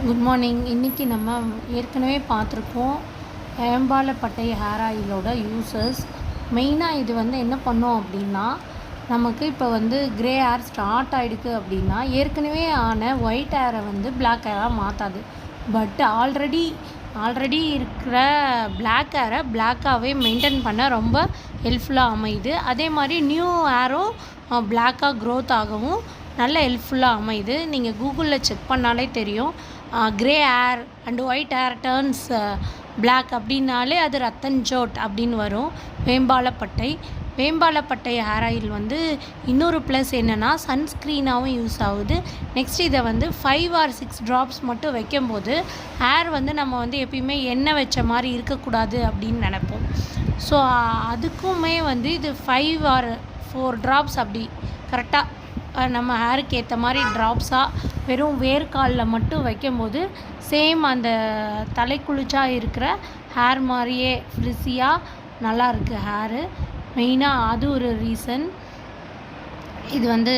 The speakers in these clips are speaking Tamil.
Good morning. இன்றைக்கி நம்ம ஏற்கனவே பார்த்துருக்கோம் வேம்பாலப்பட்டை ஹேர் ஆயிலோட யூசஸ். மெயினாக இது என்ன பண்ணோம் அப்படின்னா, நமக்கு இப்போ க்ரே ஹேர் ஸ்டார்ட் ஆகிடுக்கு அப்படின்னா ஏற்கனவே ஆன ஒயிட் ஹேரை பிளாக் ஹேராக மாற்றாது. பட் ஆல்ரெடி இருக்கிற பிளாக் ஹேரை பிளாக்காகவே மெயின்டைன் பண்ண ரொம்ப ஹெல்ப்ஃபுல்லாக அமையுது. அதே மாதிரி நியூ ஹேரும் பிளாக்காக க்ரோத் ஆகவும் நல்ல ஹெல்ப்ஃபுல்லாக அமையுது. நீங்கள் கூகுளில் செக் பண்ணாலே தெரியும். Grey hair and white hair turns black அப்படின்னாலே அது ரத்தன்ஜோட் அப்படின்னு வரும். வேம்பாலப்பட்டை ஹேர் ஆயில் இன்னொரு ப்ளஸ் என்னென்னா சன்ஸ்க்ரீனாகவும் யூஸ் ஆகுது. நெக்ஸ்ட் இதை 5 or 6 ட்ராப்ஸ் மட்டும் வைக்கும்போது ஹேர் நம்ம எப்பயுமே எண்ணெய் வச்ச மாதிரி இருக்கக்கூடாது அப்படின்னு நினைப்போம். ஸோ அதுக்குமே இது 5 or 4 ட்ராப்ஸ் அப்படி கரெக்டாக நம்ம ஹேருக்கு ஏற்ற மாதிரி ட்ராப்ஸாக வெறும் வேர்க்காலில் மட்டும் வைக்கும்போது சேம் அந்த தலை குளிச்சா இருக்கிற ஹேர் மாதிரியே ஃப்ரிஸியாக நல்லா இருக்குது ஹேரு. மெயினாக அது ஒரு ரீசன். இது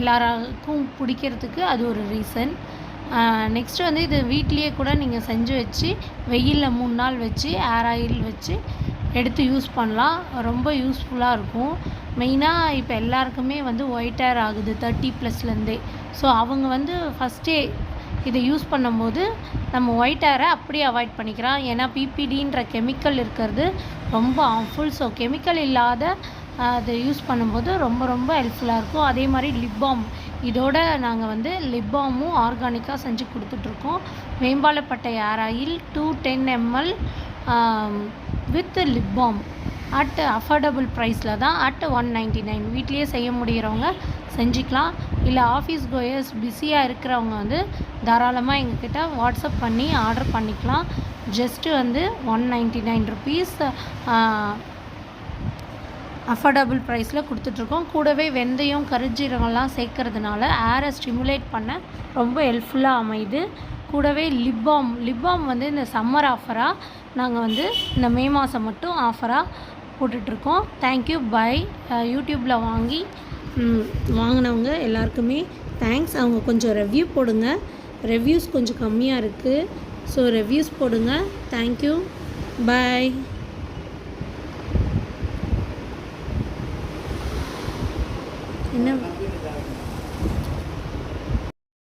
எல்லாருக்கும் பிடிக்கிறதுக்கு அது ஒரு ரீசன். நெக்ஸ்ட்டு இது வீட்லேயே கூட நீங்கள் செஞ்சு வச்சு வெயிலில் 3 நாள் வச்சு ஹேர் ஆயில் வச்சு எடுத்து யூஸ் பண்ணலாம். ரொம்ப யூஸ்ஃபுல்லாக இருக்கும். மெயினாக இப்போ எல்லாருக்குமே ஒயிட் ஹேர் ஆகுது 30+லேருந்தே. ஸோ அவங்க ஃபஸ்ட்டே இதை யூஸ் பண்ணும்போது நம்ம ஒயிட் ஹேரை அப்படியே அவாய்ட் பண்ணிக்கலாம். ஏன்னா பிபிடின்ற கெமிக்கல் இருக்கிறது ரொம்ப ஹார்ம்ஃபுல். ஸோ கெமிக்கல் இல்லாத அதை யூஸ் பண்ணும்போது ரொம்ப ரொம்ப ஹெல்ப்ஃபுல்லாக இருக்கும். அதே மாதிரி லிப் பாம், இதோட நாங்கள் லிப் பாமும் ஆர்கானிக்காக செஞ்சு கொடுத்துட்ருக்கோம். வேம்பாலப்பட்டை hair oil 210 ml with lip balm at affordable ப்ரைஸில் தான் அட் 199. வீட்லேயே செய்ய முடிகிறவங்க செஞ்சுக்கலாம். இல்லை ஆஃபீஸ் கோயர்ஸ் பிஸியாக இருக்கிறவங்க தாராளமாக எங்ககிட்ட வாட்ஸ்அப் பண்ணி ஆர்டர் பண்ணிக்கலாம். ஜஸ்ட்டு 199 ருபீஸ் அஃபோர்டபுள் ப்ரைஸில் கொடுத்துட்ருக்கோம். கூடவே வெந்தயம் கருஞ்சீரகம்லாம் சேர்க்கறதுனால ஹேரை ஸ்டிமுலேட் பண்ண ரொம்ப ஹெல்ப்ஃபுல்லாக அமையுது. கூடவே லிப் பாம் இந்த சம்மர் ஆஃபராக நாங்கள் இந்த மே மாதம் மட்டும் ஆஃபராக போட்டுட்ருக்கோம். தேங்க்யூ. பை. யூடியூப்பில் வாங்கினவங்க எல்லாருக்குமே தேங்க்ஸ். அவங்க கொஞ்சம் ரெவ்யூ போடுங்க. ரெவ்யூஸ் கொஞ்சம் கம்மியாக இருக்குது. ஸோ ரெவ்யூஸ் போடுங்க. தேங்க்யூ. பை. என்ன